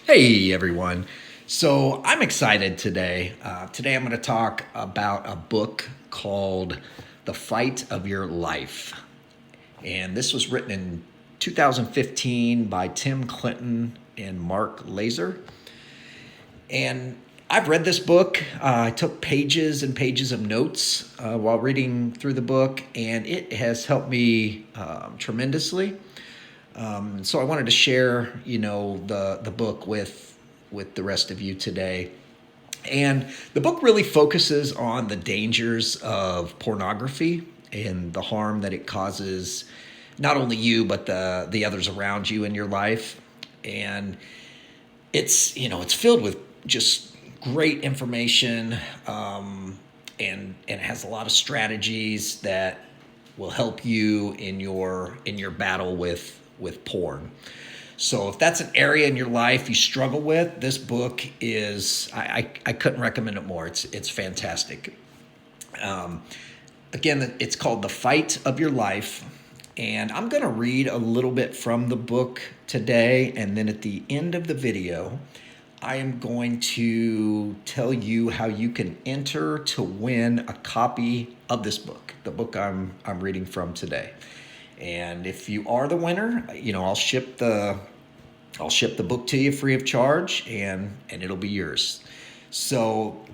Hey everyone. So I'm excited today. Today I'm going to talk about a book called The Fight of Your Life. And this was written in 2015 by Tim Clinton and Mark Laser. And I've read this book. I took pages and pages of notes while reading through the book, and it has helped me tremendously. So I wanted to share, the book with the rest of you today. And the book really focuses on the dangers of pornography and the harm that it causes, not only you but the others around you in your life. And it's filled with just great information, and it has a lot of strategies that will help you in your battle with porn. So if that's an area in your life you struggle with, this book is I couldn't recommend it more. It's fantastic. Um, Again, it's called The Fight of Your Life. And I'm going to read a little bit from the book today. And then at the end of the video, I am going to tell you how you can enter to win a copy of this book, the book I'm reading from today. And if you are the winner, I'll ship the book to you free of charge, and it'll be yours. So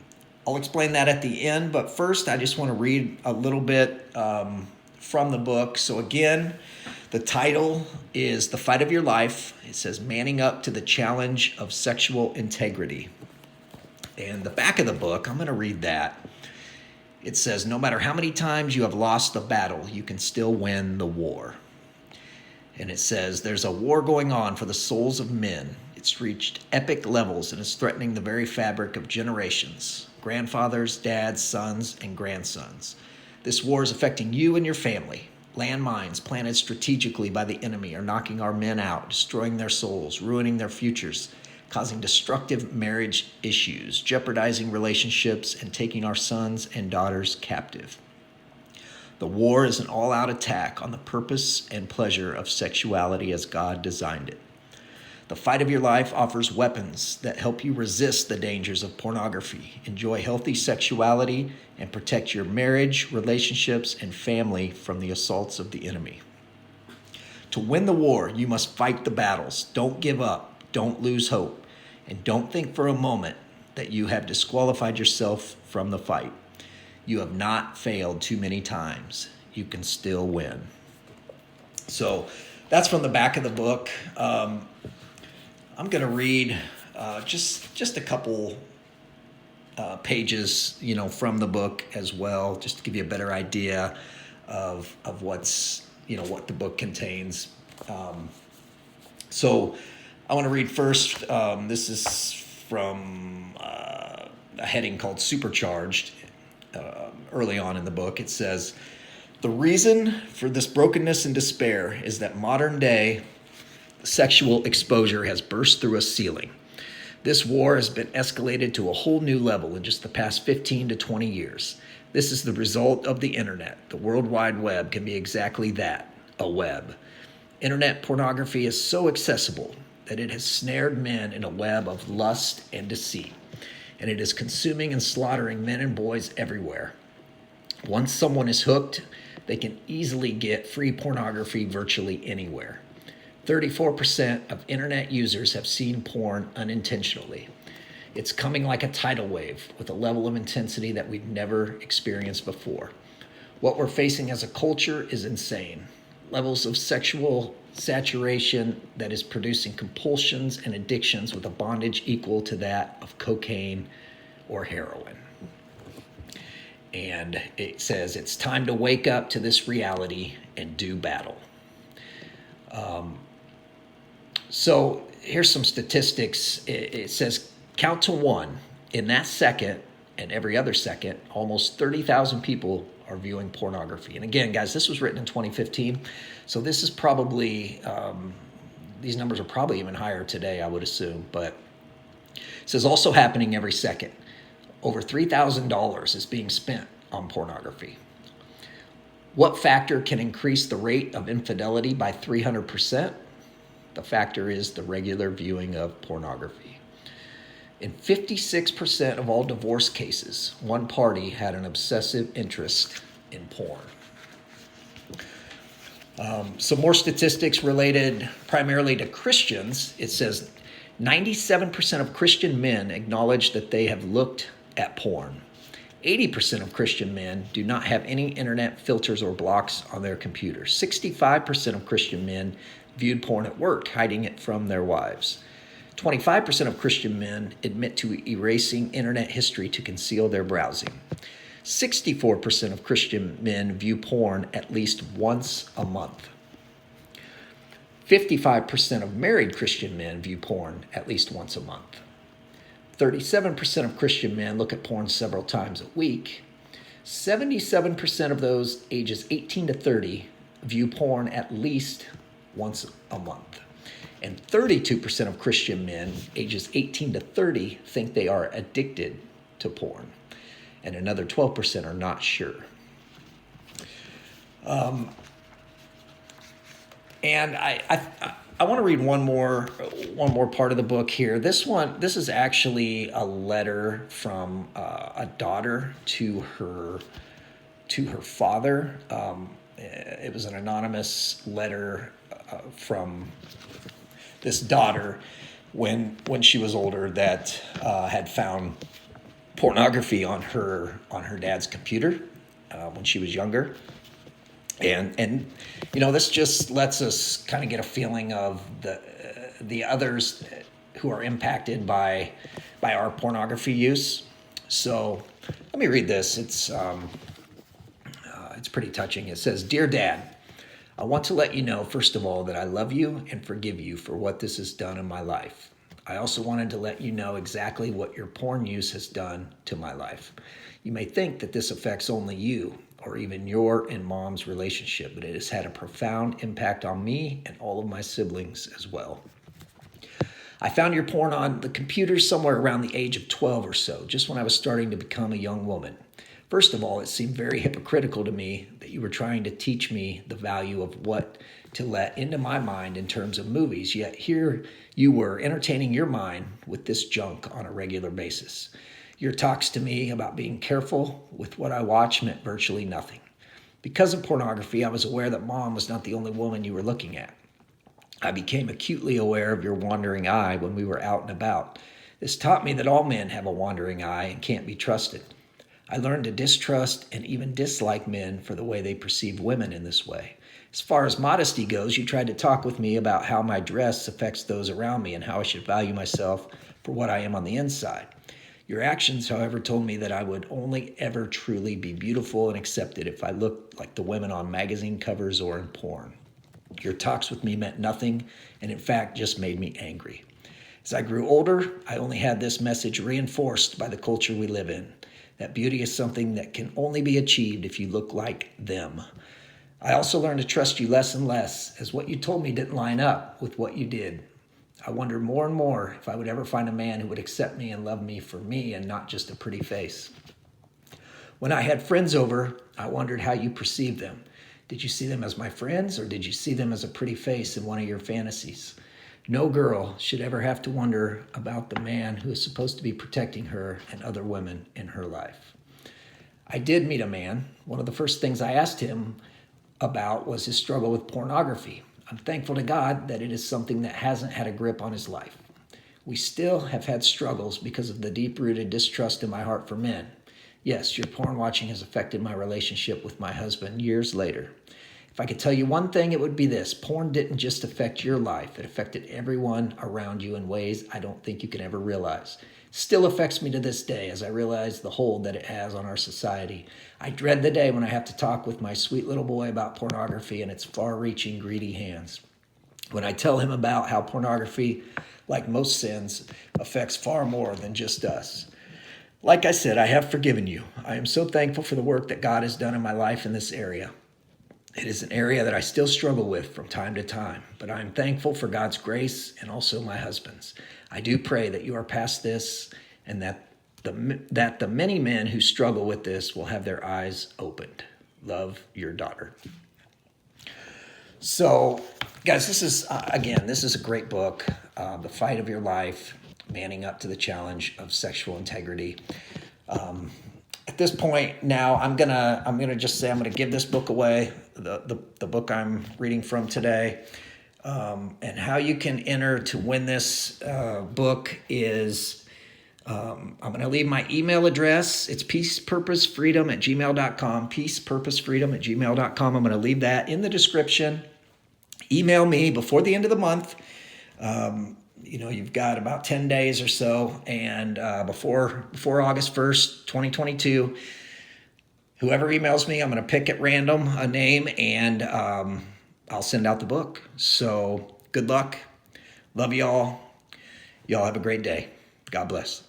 I'll explain that at the end, but first I just want to read a little bit from the book. So again, the title is The Fight of Your Life. It says, Manning Up to the Challenge of Sexual Integrity. And the back of the book, I'm going to read that. It says, no matter how many times you have lost the battle, you can still win the war. And it says, there's a war going on for the souls of men. It's reached epic levels and is threatening the very fabric of generations, grandfathers, dads, sons, and grandsons. This war is affecting you and your family. Landmines planted strategically by the enemy are knocking our men out, destroying their souls, ruining their futures, causing destructive marriage issues, jeopardizing relationships, and taking our sons and daughters captive. The war is an all-out attack on the purpose and pleasure of sexuality as God designed it. The Fight of Your Life offers weapons that help you resist the dangers of pornography, enjoy healthy sexuality, and protect your marriage, relationships, and family from the assaults of the enemy. To win the war, you must fight the battles. Don't give up. Don't lose hope. And don't think for a moment that you have disqualified yourself from the fight. You have not failed too many times. You can still win. So that's from the back of the book. I'm going to read just a couple pages, from the book as well, just to give you a better idea of what's, what the book contains. So I want to read first. This is from a heading called Supercharged. Early on in the book, it says, the reason for this brokenness and despair is that modern day sexual exposure has burst through a ceiling. This war has been escalated to a whole new level in just the past 15 to 20 years. This is the result of the internet. The World Wide Web can be exactly that, a web. Internet pornography is so accessible that it has snared men in a web of lust and deceit, and it is consuming and slaughtering men and boys everywhere. Once someone is hooked, they can easily get free pornography virtually anywhere. 34% of internet users have seen porn unintentionally. It's coming like a tidal wave with a level of intensity that we've never experienced before. What we're facing as a culture is insane. Levels of sexual saturation that is producing compulsions and addictions with a bondage equal to that of cocaine or heroin. And it says it's time to wake up to this reality and do battle. So here's some statistics. It says count to one. In that second and every other second, almost 30,000 people are viewing pornography. And again, guys, this was written in 2015. So this is probably, these numbers are probably even higher today, I would assume. But it says also happening every second. Over $3,000 is being spent on pornography. What factor can increase the rate of infidelity by 300%? The factor is the regular viewing of pornography. In 56% of all divorce cases, one party had an obsessive interest in porn. Some more statistics related primarily to Christians. It says 97% of Christian men acknowledge that they have looked at porn. 80% of Christian men do not have any internet filters or blocks on their computers. 65% of Christian men viewed porn at work, hiding it from their wives. 25% of Christian men admit to erasing internet history to conceal their browsing. 64% of Christian men view porn at least once a month. 55% of married Christian men view porn at least once a month. 37% of Christian men look at porn several times a week. 77% of those ages 18 to 30 view porn at least once a month. And 32% of Christian men ages 18 to 30 think they are addicted to porn. And another 12% are not sure. And I want to read one more part of the book here. This is actually a letter from a daughter to her father. It was an anonymous letter from this daughter when she was older that had found pornography on her dad's computer when she was younger. And this just lets us kind of get a feeling of the others who are impacted by our pornography use. So let me read this. It's pretty touching. It says, "Dear Dad, I want to let you know, first of all, that I love you and forgive you for what this has done in my life. I also wanted to let you know exactly what your porn use has done to my life. You may think that this affects only you, or even your and Mom's relationship, but it has had a profound impact on me and all of my siblings as well. I found your porn on the computer somewhere around the age of 12 or so, just when I was starting to become a young woman. First of all, it seemed very hypocritical to me that you were trying to teach me the value of what to let into my mind in terms of movies, yet here you were entertaining your mind with this junk on a regular basis. Your talks to me about being careful with what I watch meant virtually nothing. Because of pornography, I was aware that Mom was not the only woman you were looking at. I became acutely aware of your wandering eye when we were out and about. This taught me that all men have a wandering eye and can't be trusted. I learned to distrust and even dislike men for the way they perceive women in this way. As far as modesty goes, you tried to talk with me about how my dress affects those around me and how I should value myself for what I am on the inside. Your actions, however, told me that I would only ever truly be beautiful and accepted if I looked like the women on magazine covers or in porn. Your talks with me meant nothing and, in fact, just made me angry. As I grew older, I only had this message reinforced by the culture we live in, that beauty is something that can only be achieved if you look like them. I also learned to trust you less and less, as what you told me didn't line up with what you did. I wondered more and more if I would ever find a man who would accept me and love me for me and not just a pretty face. When I had friends over, I wondered how you perceived them. Did you see them as my friends, or did you see them as a pretty face in one of your fantasies? No girl should ever have to wonder about the man who is supposed to be protecting her and other women in her life. I did meet a man. One of the first things I asked him about was his struggle with pornography. I'm thankful to God that it is something that hasn't had a grip on his life. We still have had struggles because of the deep-rooted distrust in my heart for men. Yes, your porn watching has affected my relationship with my husband years later. If I could tell you one thing, it would be this. Porn didn't just affect your life. It affected everyone around you in ways I don't think you can ever realize. It still affects me to this day as I realize the hold that it has on our society. I dread the day when I have to talk with my sweet little boy about pornography and its far-reaching, greedy hands. When I tell him about how pornography, like most sins, affects far more than just us. Like I said, I have forgiven you. I am so thankful for the work that God has done in my life in this area. It is an area that I still struggle with from time to time, but I am thankful for God's grace and also my husband's. I do pray that you are past this and that the many men who struggle with this will have their eyes opened. Love, your daughter. So, guys, this is, this is a great book, The Fight of Your Life, Manning Up to the Challenge of Sexual Integrity. At this point now, I'm gonna just say I'm gonna give this book away, the book I'm reading from today. And how you can enter to win this book is I'm going to leave my email address. It's peacepurposefreedom@gmail.com, peacepurposefreedom@gmail.com. I'm going to leave that in the description. Email me before the end of the month. You've got about 10 days or so, and before August 1st, 2022, whoever emails me, I'm going to pick at random a name, and I'll send out the book. So good luck. Love y'all. Y'all have a great day. God bless.